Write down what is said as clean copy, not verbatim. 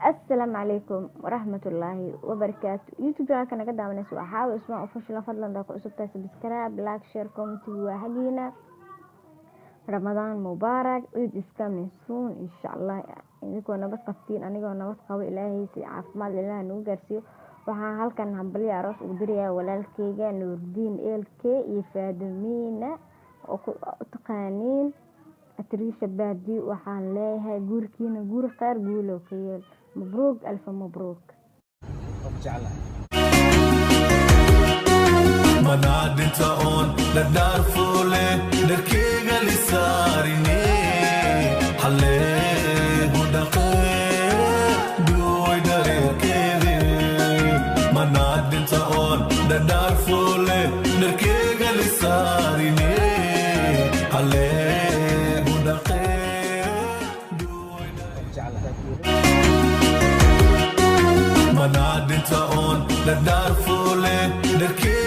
السلام عليكم ورحمة الله وبركاته. يوتيوب channel كان قد عملنا سوا حاول اسمع official فضلا داكو اسبتا سبسكرايب لايك شير كومنت وحقينا رمضان مبارك عيد is coming soon إن شاء الله. idinkoo nabad qabtiin anigoo nabad qabo ilaahay si caafimaad ilaahay nagu gaarsiiyo. waxaan halkan hambalyo aroos ugu dirayaa walaalkeyga Nuurdiin eelkee iyo Faadimiina oo ku taqaaniin Atriisha Baadi. waxaan leeyahay guurkiina guur khayr guulo ka yeel. مبروك ألف مبروك. مناد انت اون لدار فولي دركيغا لساريني حلي ودقي دوي دركيغي مناد انت اون لدار فولي دركيغا لساريني حلي ودقي مناد انت اون لدار فولي دركيغا